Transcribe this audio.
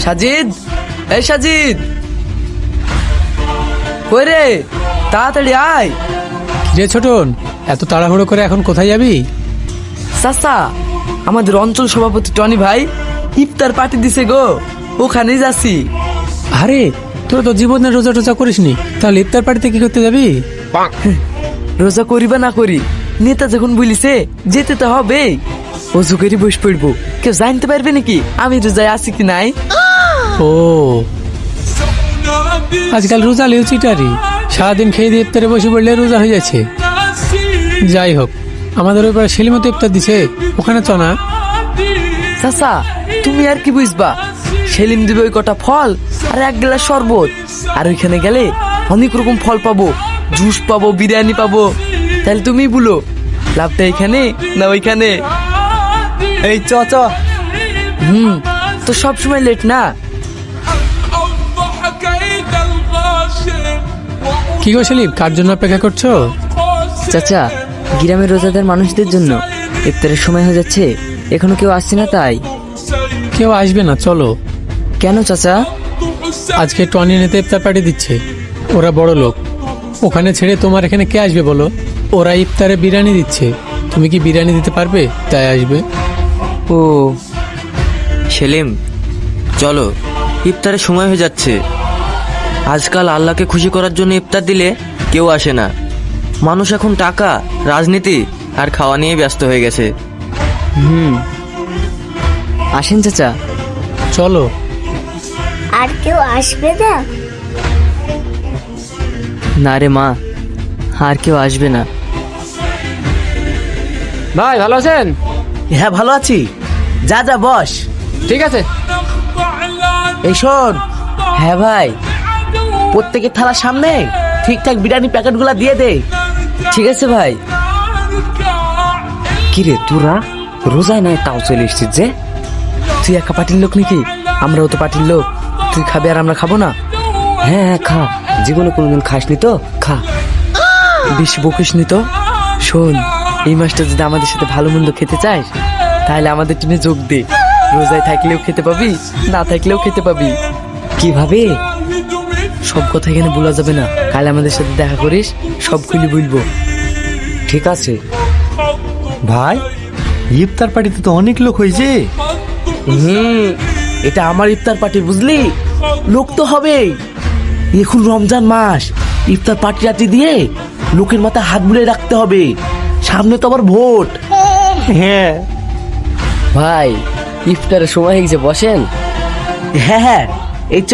সাজিদ, এই সাজিদ, কই রে? তাড়াতাড়ি আয়। রে ছোটন, এত তাড়াহুড়ো করে এখন কোথায় যাবি? চাচা, আমাদের অঞ্চল সভাপতি টনি ভাই ইফতার পার্টি দিছে গো, ওখানেই যাচ্ছি। আরে তোরা তো জীবনে রোজা টোজা করিসনি, তাহলে ইফতার পার্টিতে কি করতে যাবি? রোজা করি বা না করি, নেতা যখন বলিছে যেতে তো হবে। অজু করে বসে পড়বো, কেউ জানতে পারবে নাকি আমি রোজায় আছি কি নাই। ও, আজকাল রোজা লিউচিটারি, সারাদিন খেয়ে দিয়ে ইফতারে বসে পড়লে রোজা হয়ে যাচ্ছে। যাই হোক, আমাদের ওই পাড়ে সেলিমতো ইফতার দিছে, ওখানে চ না? চাচা, তুমি আর কি বুঝবা, সেলিম দিবে ওই কটা ফল আর এক গ্লাস শরবত, আর ওইখানে গেলে অনেক রকম ফল পাবো, জুস পাবো, বিরিয়ানি পাবো। তাহলে তুমি বলো, লাভটা এখানে না ওইখানে? এই চ চ। তো সবসময় লেট না। কি গো সেলিম, কার জন্য অপেক্ষা করছো? চাচা, গ্রামের রোজাদার মানুষদের জন্য ইফতারের সময় হয়ে যাচ্ছে, এখনো কেউ আসছে না তাই। কেউ আসবে না, চলো। কেন চাচা? আজকে টনি নেতে ইফতার পার্টি দিচ্ছে, ওরা বড় লোক, ওখানে ছেড়ে তোমার এখানে কে আসবে বলো? ওরা ইফতারে বিরিয়ানি দিচ্ছে, তুমি কি বিরিয়ানি দিতে পারবে? তাই আসবে। ও সেলিম, চলো, ইফতারের সময় হয়ে যাচ্ছে। আজকাল আল্লাহকে খুশি করার জন্য ইফতার দিলে কেউ আসে না। মানুষ এখন টাকা, রাজনীতি আর খাওয়া নিয়ে ব্যস্ত হয়ে গেছে। আসেন চাচা। চলো। আর কেউ আসবে না? না রে মা, আর কেউ আসবে না। ভাই ভালো আছেন? হ্যাঁ ভালো আছি, যা যা বস। ঠিক আছে। এই শোন, হ্যাঁ ভাই। প্রত্যেকের থালার সামনে ঠিকঠাক বিরিয়ানি প্যাকেটগুলো দিয়ে দে। ঠিক আছে ভাই। কিরে তোরা রোজায় নাই তাও চলে এসছিস যে? তুই একা পার্টির লোক নাকি? আমরাও তো পার্টির লোক। তুই খাবে আর আমরা খাবো না? হ্যাঁ হ্যাঁ খা, জীবনে কোনোদিন খাসনি তো, খা। বেশি বকিস নি তো। শোন, এই মাসটা যদি আমাদের সাথে ভালো মন্দ খেতে চাস, তাহলে আমাদের টিমে যোগ দে। রোজায় থাকলেও খেতে পাবি, না থাকলেও খেতে পাবি। কিভাবে? সব কথা এখানে বলা যাবে না, কাল আমাদের সাথে দেখা করিস, সব খুলে বলবো। ঠিক আছে। ভাই, ইফতার পার্টিতে তো অনেক লোক হয়েছে। এটা আমার ইফতার পার্টি, বুঝলি? লোক তো হবেই। এখন রমজান মাস, ইফতার পার্টি টাটি দিয়ে লোকের মাথায় হাত বুলিয়ে রাখতে হবে, সামনে তো আবার ভোট। হ্যাঁ ভাই, ইফতারের সময় হয়ে গেছে, বসেন। হ্যাঁ হ্যাঁ, এই চ।